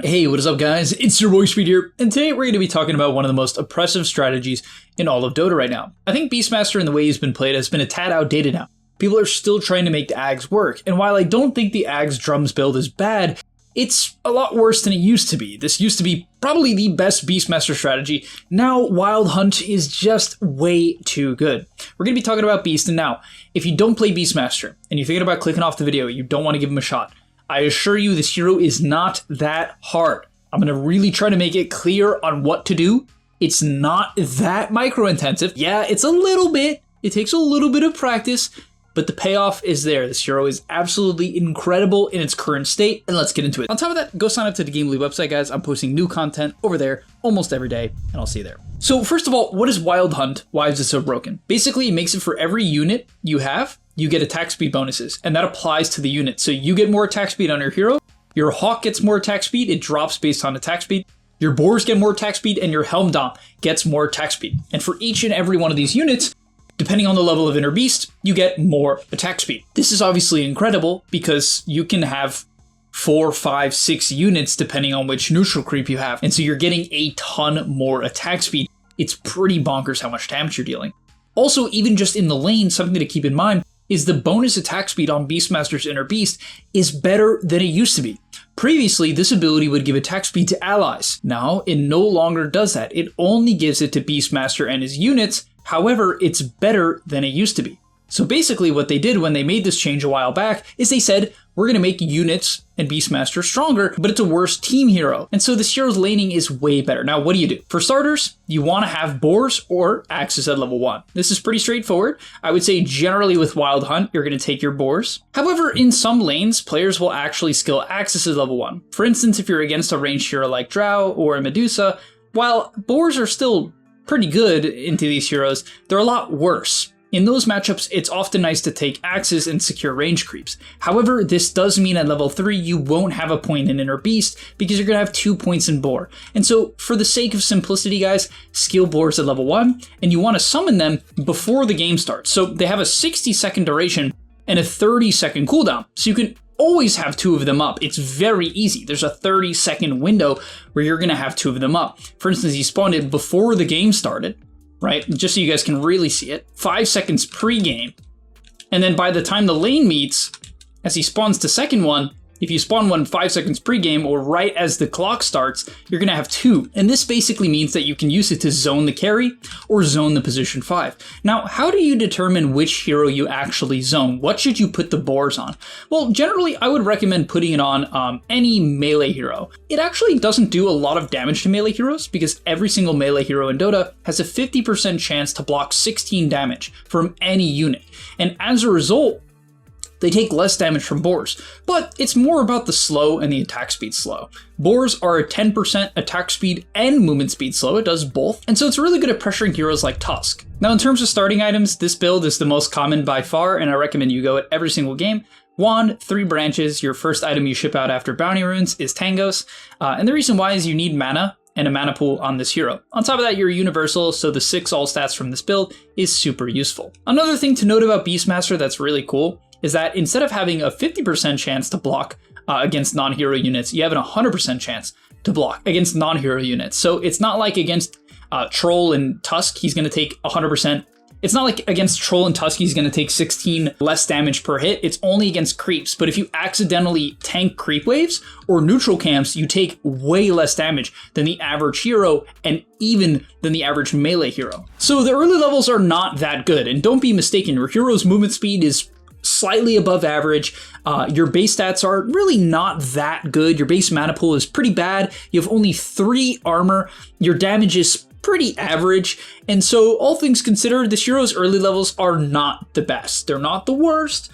Hey, what is up guys? It's your boy Speed here, and today we're going to be talking about one of the most oppressive strategies in all of Dota right now. I think Beastmaster and the way he's been played has been a tad outdated now. People are still trying to make the Ags work, and while I don't think the Ags drums build is bad, it's a lot worse than it used to be. This used to be probably the best Beastmaster strategy. Now Wild Hunt is just way too good. We're going to be talking about Beast, and now, if you don't play Beastmaster, and you're thinking about clicking off the video, you don't want to give him a shot, I assure you this hero is not that hard. I'm going to really try to make it clear on what to do. It's not that micro-intensive. Yeah, it's a little bit. It takes a little bit of practice, but the payoff is there. This hero is absolutely incredible in its current state, and let's get into it. On top of that, go sign up to the gameleap website, guys. I'm posting new content over there almost every day, and I'll see you there. So first of all, what is Wild Hunt? Why is it so broken? Basically, it makes it for every unit you have, you get attack speed bonuses, and that applies to the unit. So you get more attack speed on your hero, your Hawk gets more attack speed, it drops based on attack speed, your boars get more attack speed, and your Helm Dom gets more attack speed. And for each and every one of these units, depending on the level of Inner Beast, you get more attack speed. This is obviously incredible because you can have 4, 5, 6 units depending on which neutral creep you have, and so you're getting a ton more attack speed. It's pretty bonkers how much damage you're dealing. Also, even just in the lane, something to keep in mind is the bonus attack speed on Beastmaster's Inner Beast is better than it used to be. Previously, this ability would give attack speed to allies. Now, it no longer does that. It only gives it to Beastmaster and his units. However, it's better than it used to be. So basically what they did when they made this change a while back is they said, we're going to make units and Beastmaster stronger, but it's a worse team hero. And so this hero's laning is way better. Now, what do? For starters, you want to have boars or axes at level 1. This is pretty straightforward. I would say generally with Wild Hunt, you're going to take your boars. However, in some lanes, players will actually skill axes at level 1. For instance, if you're against a ranged hero like Drow or a Medusa, while boars are still pretty good into these heroes, they're a lot worse. In those matchups, it's often nice to take axes and secure range creeps. However, this does mean at level 3, you won't have a point in Inner Beast because you're going to have 2 points in boar. And so for the sake of simplicity, guys, skill boars at level 1, and you want to summon them before the game starts. So they have a 60-second duration and a 30-second cooldown. So you can always have 2 of them up. It's very easy. There's a 30-second window where you're going to have 2 of them up. For instance, he spawned it before the game started, right? Just so you guys can really see it. 5 seconds pre-game. And then by the time the lane meets, as he spawns the second one, if you spawn one 5 seconds pre-game or right as the clock starts, you're going to have 2. And this basically means that you can use it to zone the carry or zone the position 5. Now, how do you determine which hero you actually zone? What should you put the boars on? Well, generally, I would recommend putting it on any melee hero. It actually doesn't do a lot of damage to melee heroes because every single melee hero in Dota has a 50% chance to block 16 damage from any unit. And as a result, they take less damage from boars, but it's more about the slow and the attack speed slow. Boars are a 10% attack speed and movement speed slow, it does both, and so it's really good at pressuring heroes like Tusk. Now in terms of starting items, this build is the most common by far, and I recommend you go at every single game. Wand, 3 branches, your first item you ship out after bounty runes is Tangos, and the reason why is you need mana and a mana pool on this hero. On top of that, you're universal, so the 6 all stats from this build is super useful. Another thing to note about Beastmaster that's really cool is that instead of having a 50% chance to block against non-hero units, you have an 100% chance to block against non-hero units. So it's not like against Troll and Tusk, he's going to take 100%. It's not like against Troll and Tusk, he's going to take 16 less damage per hit. It's only against creeps. But if you accidentally tank creep waves or neutral camps, you take way less damage than the average hero and even than the average melee hero. So the early levels are not that good. And don't be mistaken, your hero's movement speed is slightly above average. Your base stats are really not that good. Your base mana pool is pretty bad. You have only 3 armor. Your damage is pretty average. And so all things considered, this hero's early levels are not the best. They're not the worst,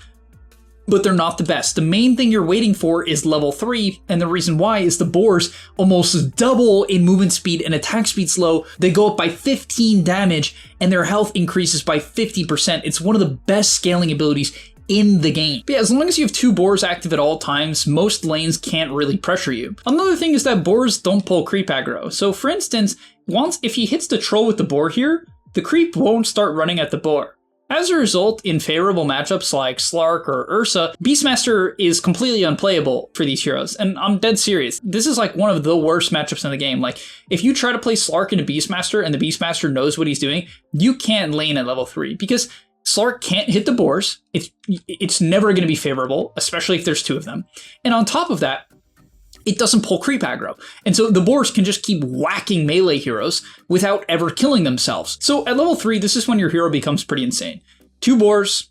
but they're not the best. The main thing you're waiting for is level 3, and the reason why is the boars almost double in movement speed and attack speed slow. They go up by 15 damage, and their health increases by 50%. It's one of the best scaling abilities in the game. But yeah, as long as you have 2 boars active at all times, most lanes can't really pressure you. Another thing is that boars don't pull creep aggro. So for instance, if he hits the troll with the boar here, the creep won't start running at the boar. As a result, in favorable matchups like Slark or Ursa, Beastmaster is completely unplayable for these heroes. And I'm dead serious. This is like one of the worst matchups in the game. Like, if you try to play Slark into Beastmaster and the Beastmaster knows what he's doing, you can't lane at level 3 because Slark can't hit the boars. It's never going to be favorable, especially if there's 2 of them. And on top of that, it doesn't pull creep aggro. And so the boars can just keep whacking melee heroes without ever killing themselves. So at level 3, this is when your hero becomes pretty insane. 2 boars,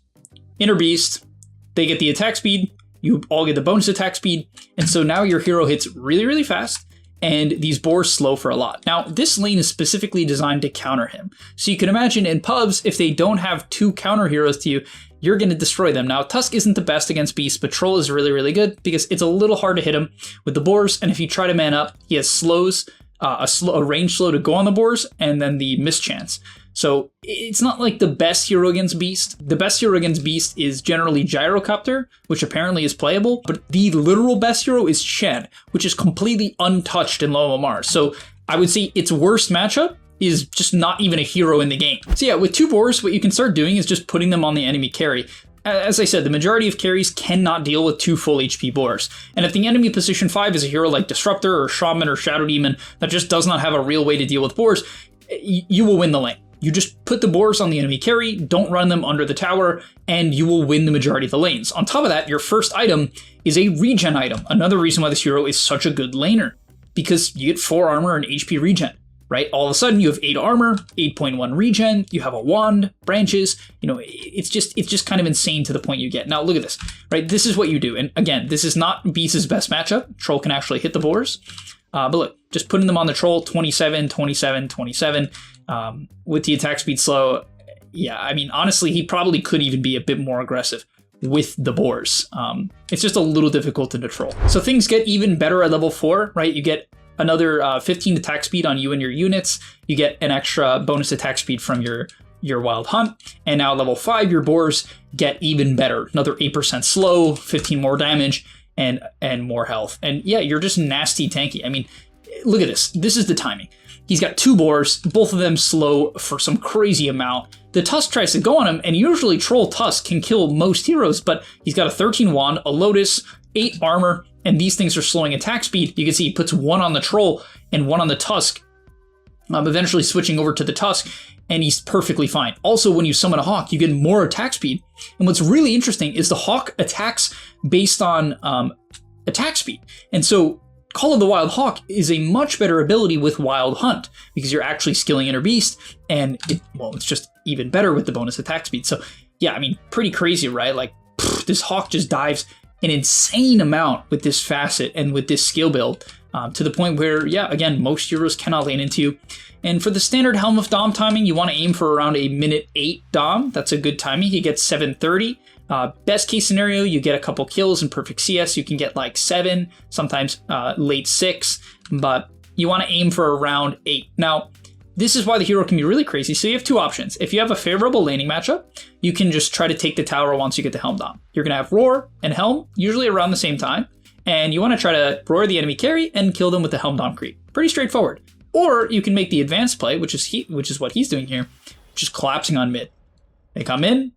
inner beast, they get the attack speed, you all get the bonus attack speed, and so now your hero hits really, really fast, and these boars slow for a lot. Now, this lane is specifically designed to counter him. So you can imagine in pubs, if they don't have 2 counter heroes to you, you're going to destroy them. Now, Tusk isn't the best against Beast, but Troll is really, really good because it's a little hard to hit him with the boars. And if you try to man up, he has slows, a range slow to go on the boars, and then the mischance. So it's not like the best hero against Beast. The best hero against Beast is generally Gyrocopter, which apparently is playable, but the literal best hero is Shen, which is completely untouched in low MMR. So I would say its worst matchup is just not even a hero in the game. So yeah, with 2 boars, what you can start doing is just putting them on the enemy carry. As I said, the majority of carries cannot deal with 2 full HP boars. And if the enemy position 5 is a hero like Disruptor or Shaman or Shadow Demon that just does not have a real way to deal with boars, you will win the lane. You just put the boars on the enemy carry, don't run them under the tower, and you will win the majority of the lanes. On top of that, your first item is a regen item. Another reason why this hero is such a good laner, because you get 4 armor and HP regen. Right? All of a sudden you have 8 armor, 8.1 regen, you have a wand, branches, it's just kind of insane to the point you get. Now look at this, right? This is what you do. And again, this is not Beast's best matchup. Troll can actually hit the boars. But look, just putting them on the Troll, 27, 27, 27, with the attack speed slow. Yeah, I mean, honestly, he probably could even be a bit more aggressive with the boars. It's just a little difficult to control. So things get even better at level 4, right? You get another 15 attack speed on you and your units. You get an extra bonus attack speed from your Wild Hunt. And now level 5, your boars get even better. Another 8% slow, 15 more damage, and more health. And yeah, you're just nasty tanky. I mean, look at this. This is the timing. He's got 2 boars, both of them slow for some crazy amount. The Tusk tries to go on him, and usually Troll Tusk can kill most heroes, but he's got a 13 wand, a Lotus, 8 armor, and these things are slowing attack speed. You can see he puts 1 on the Troll and 1 on the Tusk, eventually switching over to the Tusk, and he's perfectly fine. Also, when you summon a Hawk, you get more attack speed. And what's really interesting is the Hawk attacks based on attack speed. And so Call of the Wild Hawk is a much better ability with Wild Hunt because you're actually skilling Inner Beast, and it's just even better with the bonus attack speed. So yeah, I mean, pretty crazy, right? Like, this Hawk just dives an insane amount with this Facet and with this skill build, to the point where, yeah, again, most heroes cannot lane into. And for the standard Helm of Dom timing, you want to aim for around a minute 8 Dom. That's a good timing. You get 7:30. Best case scenario, you get a couple kills in perfect CS. You can get like 7, sometimes late 6, but you want to aim for around 8. Now, this is why the hero can be really crazy. So you have 2 options. If you have a favorable laning matchup, you can just try to take the tower once you get the Helm Dom. You're going to have Roar and Helm, usually around the same time, and you want to try to Roar the enemy carry and kill them with the Helm Dom creep. Pretty straightforward. Or you can make the advanced play, which is what he's doing here, just collapsing on mid. They come in,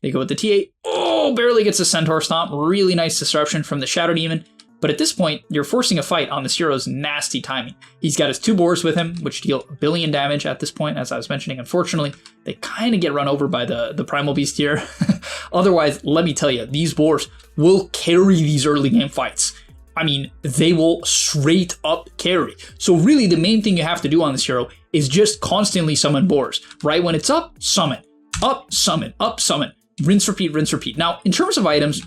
they go with the T8. Oh, barely gets a Centaur Stomp. Really nice disruption from the Shadow Demon. But at this point, you're forcing a fight on this hero's nasty timing. He's got his 2 boars with him, which deal 1 billion damage at this point, as I was mentioning. Unfortunately, they kind of get run over by the Primal Beast here. Otherwise, let me tell you, these boars will carry these early game fights. I mean, they will straight up carry. So really, the main thing you have to do on this hero is just constantly summon boars. Right when it's up, summon. Up, summon. Up, summon. Rinse, repeat, rinse, repeat. Now, in terms of items,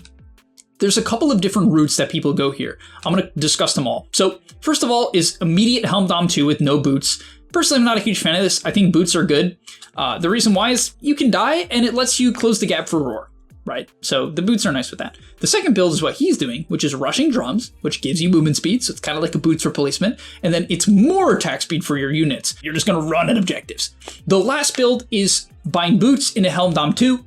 there's a couple of different routes that people go here. I'm going to discuss them all. So first of all is immediate Helm Dom 2 with no boots. Personally, I'm not a huge fan of this. I think boots are good. The reason why is you can die and it lets you close the gap for Roar, right? So the boots are nice with that. The second build is what he's doing, which is rushing drums, which gives you movement speed. So it's kind of like a boots replacement. And then it's more attack speed for your units. You're just going to run at objectives. The last build is buying boots into Helm Dom 2.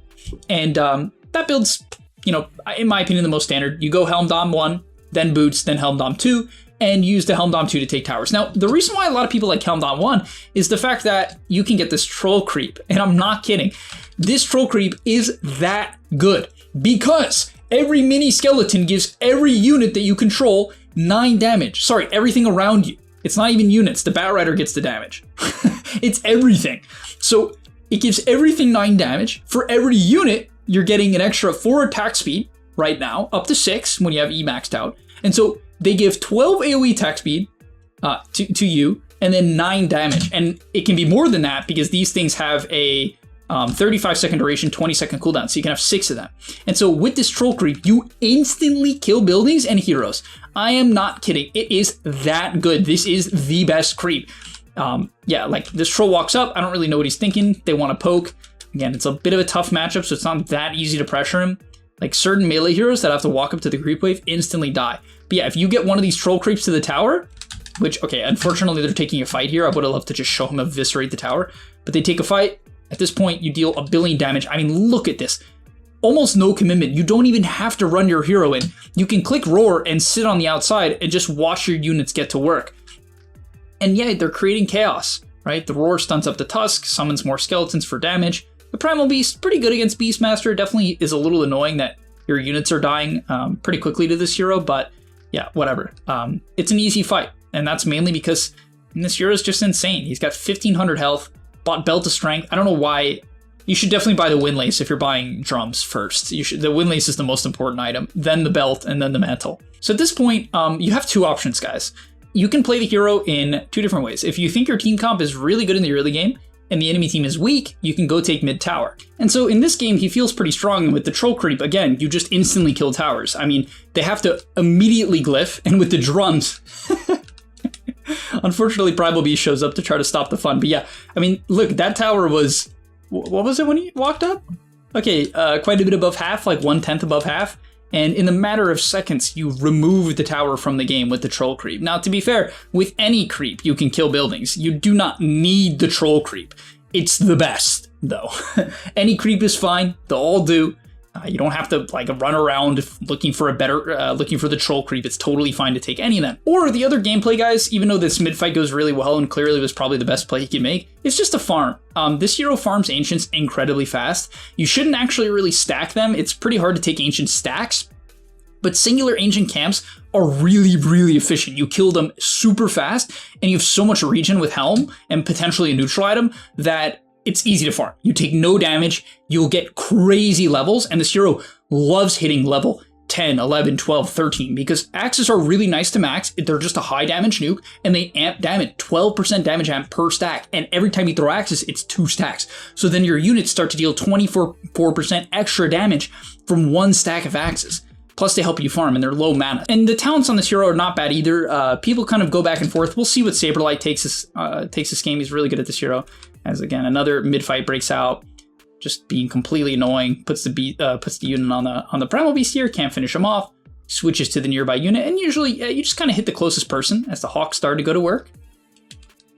And that build's, in my opinion, the most standard. You go Helm Dom 1, then boots, then Helm Dom 2. and use the Helm Dom 2 to take towers. Now, the reason why a lot of people like Helm Dom 1 is the fact that you can get this troll creep, and I'm not kidding. This troll creep is that good because every mini skeleton gives every unit that you control 9 damage. Sorry, everything around you. It's not even units. The Bat Rider gets the damage. It's everything. So it gives everything 9 damage. For every unit, you're getting an extra 4 attack speed right now, up to 6 when you have E maxed out. And so they give 12 AoE attack speed to you, and then 9 damage. And it can be more than that because these things have a 35-second duration, 20-second cooldown, so you can have 6 of them. And so with this troll creep, you instantly kill buildings and heroes. I am not kidding. It is that good. This is the best creep. Yeah, like this troll walks up. I don't really know what he's thinking. They want to poke. Again, it's a bit of a tough matchup, so it's not that easy to pressure him. Like certain melee heroes that have to walk up to the creep wave instantly die. But yeah, if you get one of these troll creeps to the tower, which, okay, unfortunately they're taking a fight here. I would have loved to just show him eviscerate the tower, but they take a fight. At this point, you deal 1 billion damage. I mean, look at this. Almost no commitment. You don't even have to run your hero in. You can click roar and sit on the outside and just watch your units get to work. And yeah, they're creating chaos, right? The roar stunts up the tusk, summons more skeletons for damage. The Primal Beast, pretty good against Beastmaster. Definitely is a little annoying that your units are dying pretty quickly to this hero, but yeah, whatever. It's an easy fight, and that's mainly because this hero is just insane. He's got 1500 health, bought Belt of Strength. I don't know why. You should definitely buy the Windlace if you're buying drums first. The Windlace is the most important item, then the belt, and then the mantle. So at this point, you have 2 options, guys. You can play the hero in 2 different ways. If you think your team comp is really good in the early game, and the enemy team is weak, you can go take mid tower. And so in this game, he feels pretty strong, and with the troll creep, again, you just instantly kill towers. I mean, they have to immediately glyph, and with the drums, unfortunately, Primal Beast shows up to try to stop the fun. But yeah, I mean, look, that tower was, what was it when he walked up? Okay, quite a bit above half, like 1/10 above half. And in a matter of seconds, you remove the tower from the game with the troll creep. Now, to be fair, with any creep, you can kill buildings. You do not need the troll creep. It's the best, though. Any creep is fine. They'll all do. You don't have to like run around looking for looking for the troll creep. It's totally fine to take any of them. Or the other gameplay, guys, even though this mid fight goes really well and clearly was probably the best play he could make, it's just a farm. This hero farms ancients incredibly fast. You shouldn't actually really stack them. It's pretty hard to take ancient stacks, but singular ancient camps are really, really efficient. You kill them super fast, and you have so much regen with Helm and potentially a neutral item that it's easy to farm. You take no damage, you'll get crazy levels, and this hero loves hitting level 10, 11, 12, 13, because axes are really nice to max. They're just a high damage nuke, and they amp damage, 12% damage amp per stack, and every time you throw axes, it's 2 stacks. So then your units start to deal 24% extra damage from 1 stack of axes. Plus they help you farm, and they're low mana. And the talents on this hero are not bad either. People kind of go back and forth. We'll see what Saberlight takes this game. He's really good at this hero. As again, another mid-fight breaks out, just being completely annoying, puts the unit on the Primal Beast here, can't finish him off, switches to the nearby unit, and usually you just kind of hit the closest person as the Hawks start to go to work.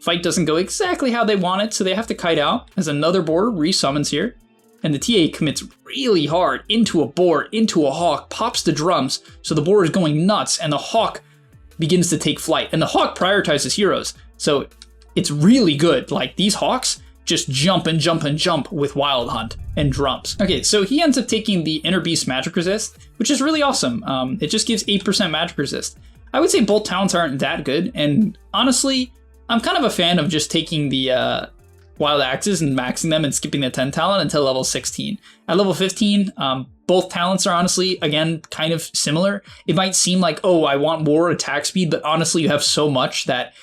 Fight doesn't go exactly how they want it, so they have to kite out as another boar resummons here. And the TA commits really hard into a boar, into a hawk, pops the drums, so the boar is going nuts, and the hawk begins to take flight. And the hawk prioritizes heroes, so it's really good. Like, these hawks just jump and jump and jump with Wild Hunt and drums. Okay, so he ends up taking the Inner Beast Magic Resist, which is really awesome. It just gives 8% Magic Resist. I would say both talents aren't that good, and honestly, I'm kind of a fan of just taking the Wild Axes and maxing them and skipping the 10 talent until level 16. At level 15, both talents are honestly, again, kind of similar. It might seem like, oh, I want more attack speed, but honestly, you have so much that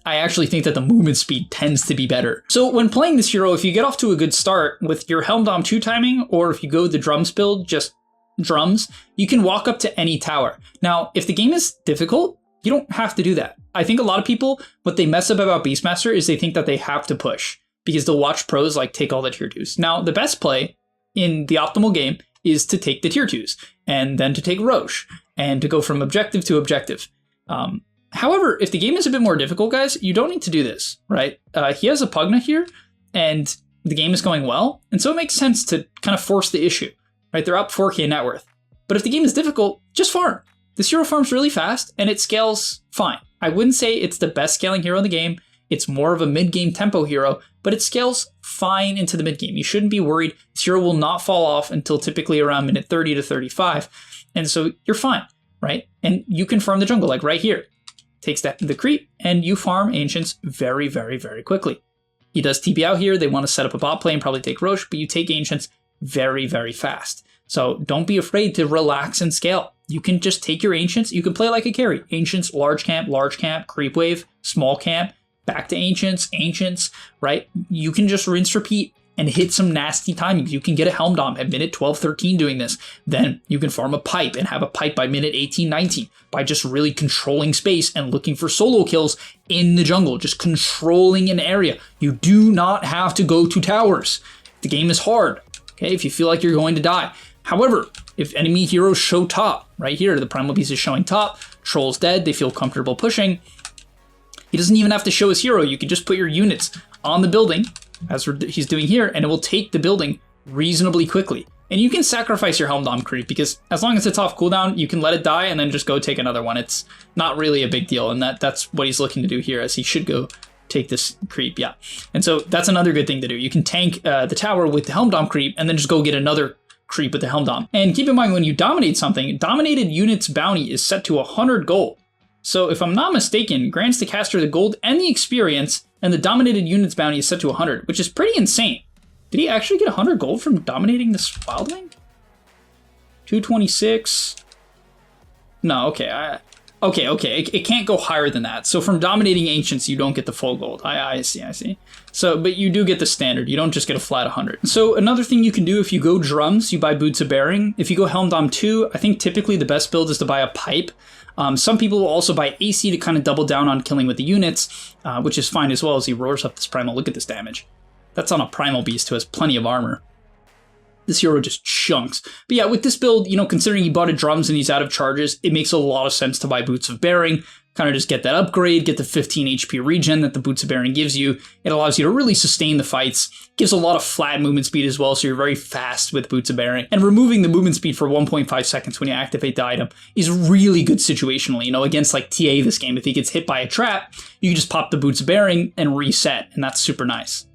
I actually think that the movement speed tends to be better. So when playing this hero, if you get off to a good start with your Helm Dom 2 timing, or if you go the drums build, just drums, you can walk up to any tower. Now, if the game is difficult, you don't have to do that. I think a lot of people, what they mess up about Beastmaster is they think that they have to push, because they'll watch pros like take all the tier 2s. Now, the best play in the optimal game is to take the tier 2s, and then to take Roche, and to go from objective to objective. However, if the game is a bit more difficult, guys, you don't need to do this, right? He has a Pugna here, and the game is going well, and so it makes sense to kind of force the issue, right? They're up 4k net worth. But if the game is difficult, just farm. This hero farms really fast and it scales fine. I wouldn't say it's the best scaling hero in the game. It's more of a mid-game tempo hero, but it scales fine into the mid-game. You shouldn't be worried. This hero will not fall off until typically around minute 30 to 35. And so you're fine, right? And you can farm the jungle, like right here. Takes that the creep, and you farm Ancients very, very, very quickly. He does TP out here. They want to set up a bot play and probably take Roche, but you take Ancients very, very fast. So don't be afraid to relax and scale. You can just take your Ancients. You can play like a carry. Ancients, large camp, creep wave, small camp, back to Ancients, right? You can just rinse, repeat, and hit some nasty timings. You can get a Helm Dom at minute 12, 13 doing this. Then you can farm a pipe and have a pipe by minute 18, 19 by just really controlling space and looking for solo kills in the jungle, just controlling an area. You do not have to go to towers. The game is hard, okay, if you feel like you're going to die. However, if enemy heroes show top, right here, the Primal Beast is showing top, Troll's dead, they feel comfortable pushing. He doesn't even have to show his hero. You can just put your units on the building, as he's doing here, and it will take the building reasonably quickly. And you can sacrifice your Helm Dom creep, because as long as it's off cooldown, you can let it die and then just go take another one. It's not really a big deal, and that's what he's looking to do here, as he should go take this creep, yeah. And so that's another good thing to do. You can tank the tower with the Helm Dom creep, and then just go get another creep with the Helm Dom. And keep in mind, when you dominate something, dominated units bounty is set to 100 gold. So if I'm not mistaken, grants the caster the gold and the experience, and the dominated units bounty is set to 100, which is pretty insane. Did he actually get 100 gold from dominating this Wildling? 226. No, okay. Okay. It can't go higher than that. So from dominating Ancients, you don't get the full gold. I see. So, but you do get the standard. You don't just get a flat 100. So another thing you can do, if you go drums, you buy Boots of Bearing. If you go Helm Dom 2, I think typically the best build is to buy a pipe. Some people will also buy AC to kind of double down on killing with the units, which is fine as well, as he roars up this Primal. Look at this damage. That's on a Primal Beast who has plenty of armor. This hero just chunks. But yeah, with this build, you know, considering he bought a drums and he's out of charges, it makes a lot of sense to buy Boots of Bearing. Kind of just get that upgrade, get the 15 HP regen that the Boots of Bearing gives you. It allows you to really sustain the fights. Gives a lot of flat movement speed as well, so you're very fast with Boots of Bearing. And removing the movement speed for 1.5 seconds when you activate the item is really good situationally. You know, against like TA this game, if he gets hit by a trap, you can just pop the Boots of Bearing and reset, and that's super nice.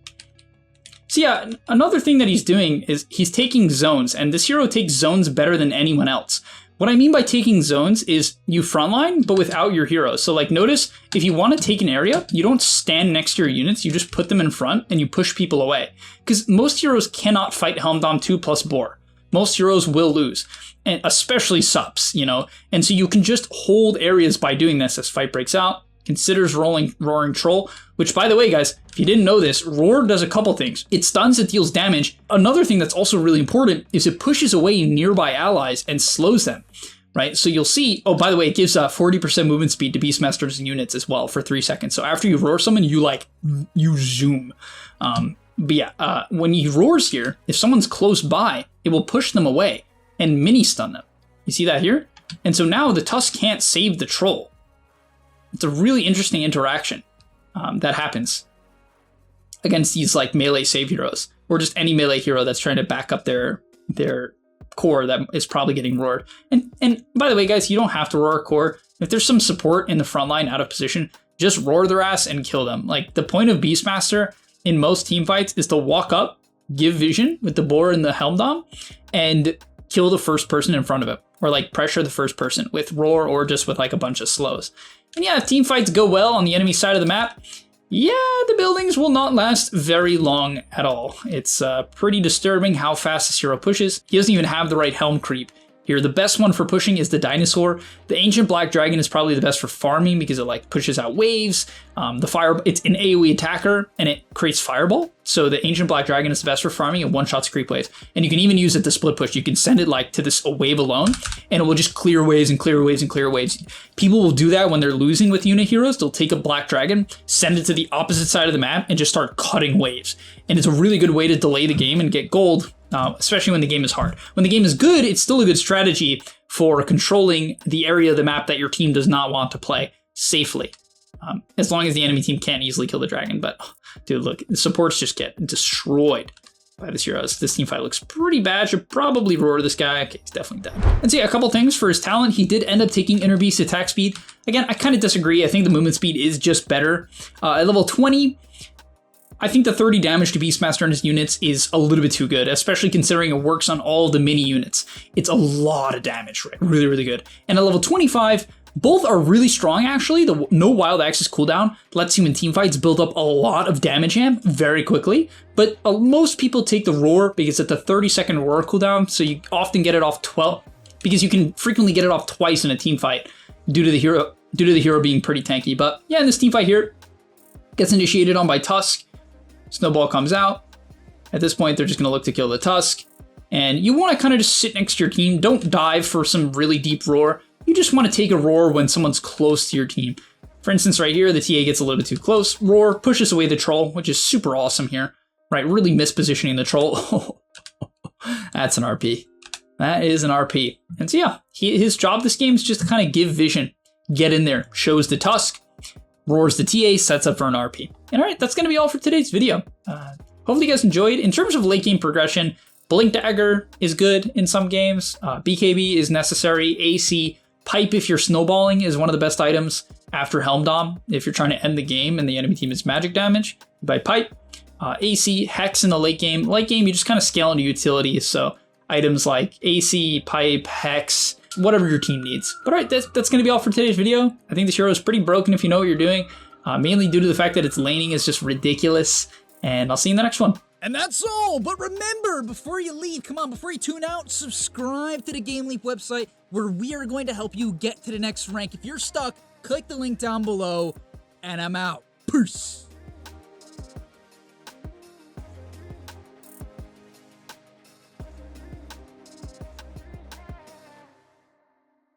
So yeah, another thing that he's doing is he's taking zones, and this hero takes zones better than anyone else. What I mean by taking zones is you frontline, but without your hero. So like notice, if you want to take an area, you don't stand next to your units, you just put them in front and you push people away. Because most heroes cannot fight Helm Dom 2 plus boar. Most heroes will lose, and especially subs, you know? And so you can just hold areas by doing this as fight breaks out. Considers Roaring Troll, which by the way, guys, if you didn't know this, Roar does a couple things. It stuns, it deals damage. Another thing that's also really important is it pushes away nearby allies and slows them, right? So you'll see, oh, by the way, it gives 40% movement speed to Beastmasters and units as well for 3 seconds. So after you roar someone, you zoom. But yeah, when he roars here, if someone's close by, it will push them away and mini stun them. You see that here? And so now the Tusk can't save the troll. It's a really interesting interaction that happens against these like melee save heroes, or just any melee hero that's trying to back up their core that is probably getting roared. And by the way, guys, you don't have to roar a core. If there's some support in the front line out of position, just roar their ass and kill them. Like the point of Beastmaster in most team fights is to walk up, give vision with the boar and the Helm Dom, and kill the first person in front of him, or like pressure the first person with roar or just with like a bunch of slows. And yeah, if team fights go well on the enemy side of the map, yeah, the buildings will not last very long at all. It's pretty disturbing how fast this hero pushes. He doesn't even have the right Helm creep. Here, the best one for pushing is the Dinosaur. The Ancient Black Dragon is probably the best for farming because it like pushes out waves. The fire, it's an AoE attacker and it creates fireball. So the Ancient Black Dragon is the best for farming. It one-shots creep waves. And you can even use it to split push. You can send it like to this a wave alone and it will just clear waves and clear waves and clear waves. People will do that when they're losing with unit heroes. They'll take a Black Dragon, send it to the opposite side of the map and just start cutting waves. And it's a really good way to delay the game and get gold. Especially when the game is hard. When the game is good, it's still a good strategy for controlling the area of the map that your team does not want to play safely. As long as the enemy team can't easily kill the dragon. But, dude, look, the supports just get destroyed. by this hero. This team fight looks pretty bad. Should probably roar this guy. Okay, he's definitely dead. And so yeah, a couple things for his talent. He did end up taking Inner Beast attack speed. Again, I kind of disagree. I think the movement speed is just better. At level 20, I think the 30 damage to Beastmaster and his units is a little bit too good, especially considering it works on all the mini units. It's a lot of damage, right? Really, really good. And at level 25, both are really strong, actually. The no wild access cooldown lets you in teamfights build up a lot of damage amp very quickly, but most people take the roar because it's a 30-second roar cooldown, so you often get it off 12, because you can frequently get it off twice in a teamfight due to the hero being pretty tanky. But yeah, in this teamfight here, gets initiated on by Tusk. Snowball comes out. At this point, they're just going to look to kill the Tusk. And you want to kind of just sit next to your team. Don't dive for some really deep roar. You just want to take a roar when someone's close to your team. For instance, right here, the TA gets a little bit too close. Roar pushes away the troll, which is super awesome here. Right, really mispositioning the troll. That's an RP. That is an RP. And so yeah, his job this game is just to kind of give vision. Get in there, shows the Tusk, roars the TA, sets up for an RP. And all right, that's going to be all for today's video. Hopefully you guys enjoyed. In terms of late game progression, Blink Dagger is good in some games. BKB is necessary. AC, Pipe if you're snowballing is one of the best items after Helm Dom. If you're trying to end the game and the enemy team is magic damage, by Pipe. AC, Hex in the late game. Late game, you just kind of scale into utilities. So items like AC, Pipe, Hex, whatever your team needs. But all right, that's going to be all for today's video. I think this hero is pretty broken if you know what you're doing. Mainly due to the fact that its laning is just ridiculous. And I'll see you in the next one. And that's all, but remember, before you leave, come on, before you tune out, subscribe to the GameLeap website, where we are going to help you get to the next rank. If you're stuck, click the link down below, and I'm out. Peace.